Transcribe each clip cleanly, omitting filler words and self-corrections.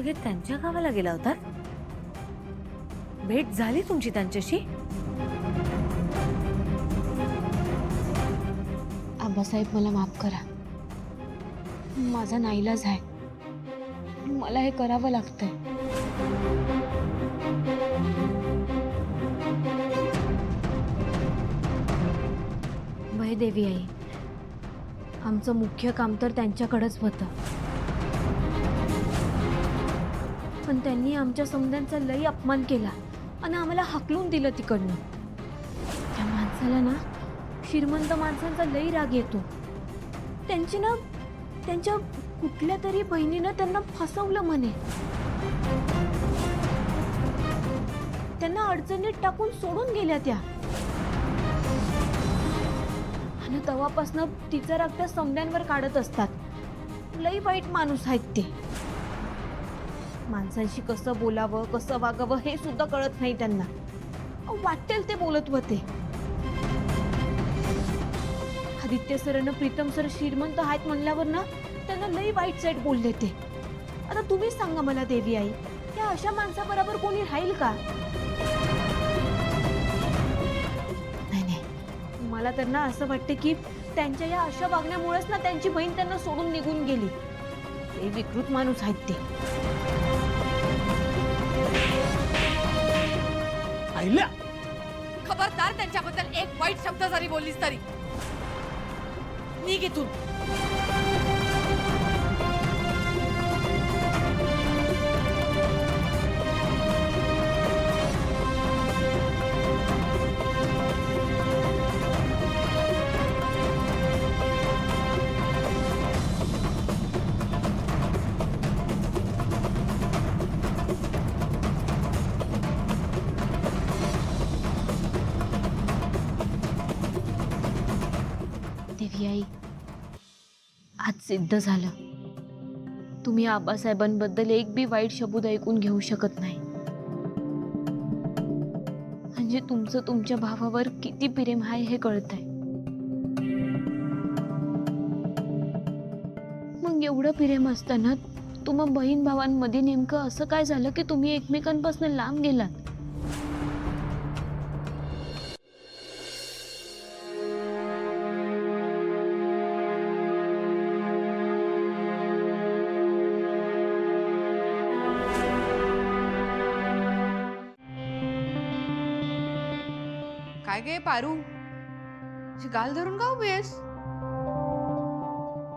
घेत त्यांच्या गावाला गेला होतात? भेट झाली तुमची त्यांच्याशी? आबासाहेब मला माफ करा, माझा नाईलाज आहे, मला हे करावं लागतंय. देवी आई, आमचं मुख्य काम तर त्यांच्याकडेच होतं, पण त्यांनी आमच्या समद्यांचा लई अपमान केला आणि आम्हाला हाकलून दिलं तिकडनं. त्या माणसाला ना श्रीमंत माणसांचा लई राग येतो. त्यांची ना त्यांच्या कुठल्या तरी बहिणीनं त्यांना फसवलं म्हणे. त्यांना अडचणीत टाकून सोडून गेल्या त्या. आणि तेव्हापासनं तिचा राग त्या समद्यांवर काढत असतात. लई वाईट माणूस आहेत ते. माणसांशी कसं बोलावं, कसं वागावं हे सुद्धा कळत नाही त्यांना. वाटेल ते बोलत होते. आदित्य सरनं प्रीतम सर श्रीमंत आहेत म्हणल्यावर ना त्यांना लई वाईट साईड बोलले ते. आता तुम्हीच सांगा मला देवी आई, त्या अशा माणसाबरोबर कोणी राहील का? नाही, मला तर ना असं वाटतं की त्यांच्या या अशा वागण्यामुळेच ना त्यांची बहीण त्यांना सोडून निघून गेली. ते विकृत माणूस आहेत ते. आईला खबरदार, त्यांच्याबद्दल एक वाईट शब्द जरी बोललीस तरी निघ इथून. देवी आई, आज सिद्ध झालं, तुम्ही आबासाहेबांबद्दल एक बी वाईट शब्द ऐकून घेऊ शकत नाही. म्हणजे तुमचं तुमच्या भावावर किती प्रेम आहे हे कळतंय. मग एवढं प्रेम असताना तुम्हा बहीण भावांमध्ये नेमकं असं काय झालं की तुम्ही एकमेकांपासून लांब गेलात? काय गे पारू, गाल धरून का उभी आहेस?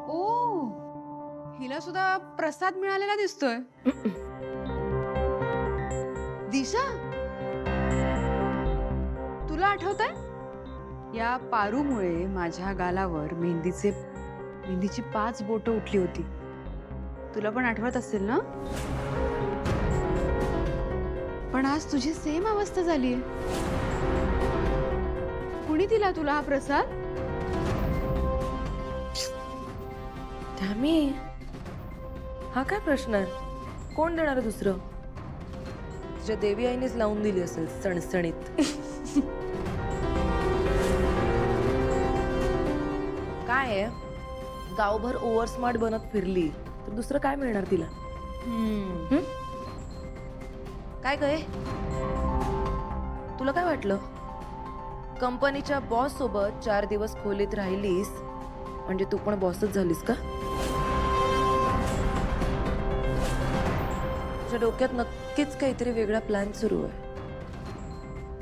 ओ, हिला सुद्धा प्रसाद मिळालेला दिसतोय. दिशा, तुला आठवतंय, या पारूमुळे माझ्या गालावर मेहंदीची 5 बोटं उठली होती. तुला पण आठवत असेल ना? पण आज तुझी सेम अवस्था झालीय. कुणी दिला तुला हा प्रसाद? त्यामी, हा काय प्रश्न आहे? कोण देणार आहे दुसरं? तुझ्या देवी आईनेच लावून दिली असेल सणसणीत. काय आहे, गावभर ओव्हर स्मार्ट बनत फिरली तर दुसरं काय मिळणार तिला? काय काय, तुला काय वाटलं? कंपनीच्या बॉस सोबत 4 दिवस खोलीत राहिलीस म्हणजे तू पण बॉसच झालीस का? तुझ्या डोक्यात नक्कीच काहीतरी वेगळा प्लॅन सुरू आहे.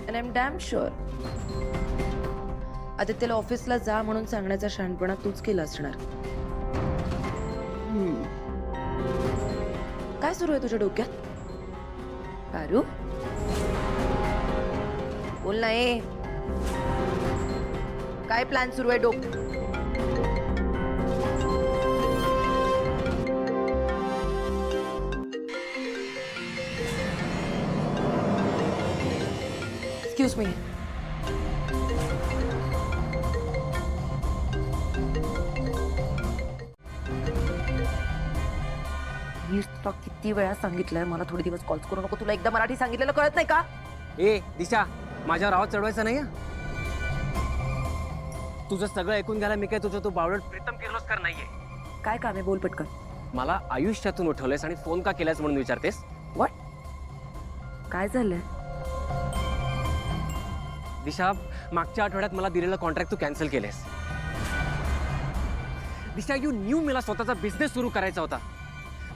And I am damn sure आदित्यला ऑफिसला जा म्हणून सांगण्याचा शहाणपणा तूच केला असणार. काय सुरू आहे तुझ्या डोक्यात? पारू, बोल ना. काय प्लॅन सुरू आहे डोक्यात? एक्सक्यूज मी, मी तुला किती वेळा सांगितलंय मला थोडे दिवस कॉल्स करू नको. तुला एकदा मराठी सांगितलेलं कळत नाही का? ए दिशा, माझ्यावर आवाज चढवायचा नाही. तुझं सगळं ऐकून घ्यायला मी काय तुझं तू बावळट प्रीतम किर्लोस्कर नाहीये. काय काम आहे, बोल पटकन. मला आयुष्यातून उठवलंयस आणि फोन का केलास म्हणून विचारतेस? व्हॉट? काय झालंय? दिशा, मागच्या आठवड्यात मला दिलेलं कॉन्ट्रॅक्ट तू कॅन्सल केलेस. दिशा, यू न्यू मला स्वतःचा बिझनेस सुरू करायचा होता.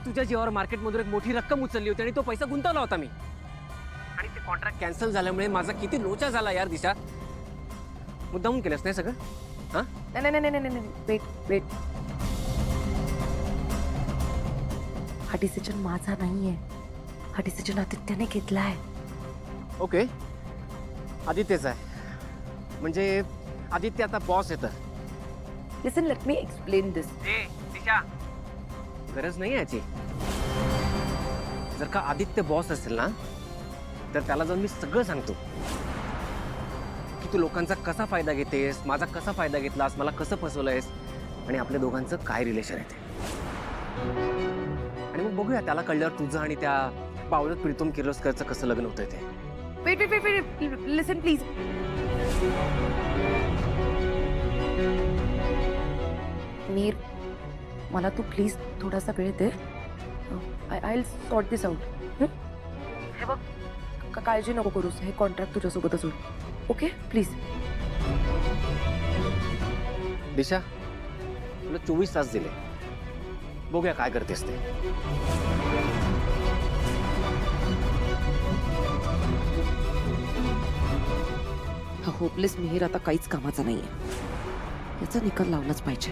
तुझ्या जीवावर मार्केटमधून एक मोठी रक्कम उचलली होती आणि तो पैसा गुंतवला होता मी. आणि ते कॉन्ट्रॅक्ट कॅन्सल झाल्यामुळे माझा किती लोचा झाला यार दिशा. मुद्दामून केलंस नाही सगळं? हां, नाही नाही नाही नाही नाही वेट वेट. हा डिसिजन माझा नाहीये. हा डिसिजन आदित्यने घेतलाय. ओके. आदित्यच आहे म्हणजे आदित्य आता बॉस येतं. लिसन, लेट मी एक्सप्लेन दिस. दिशा, गरज नाही याची. जर का आदित्य बॉस असेल ना तर त्याला जाऊन मी सगळं सांगतो की तू लोकांचा कसा फायदा घेतेस, माझा कसा फायदा घेतलास, मला कसं फसवलंयस आणि आपल्या दोघांचं काय रिलेशन आहे ते. आणि मग बघूया त्याला कळल्यावर तुझं आणि त्या पावलत प्रीतम किर्लोस्करचं कसं लग्न होतंय ते. Wait wait wait wait, listen please. Meer, मला तू प्लीज थोडासा वेळ दे. I will sort this out. हे बघ, काळजी नको करूस. हे कॉन्ट्रॅक्ट तुझ्यासोबतच होईल. Okay please. दिशा, तुला 24 तास दिले. बघूया काय करतेस ते. हा होपलेस मिहीर आता काहीच कामाचा नाहीये. याचा निकाल लावलाच पाहिजे.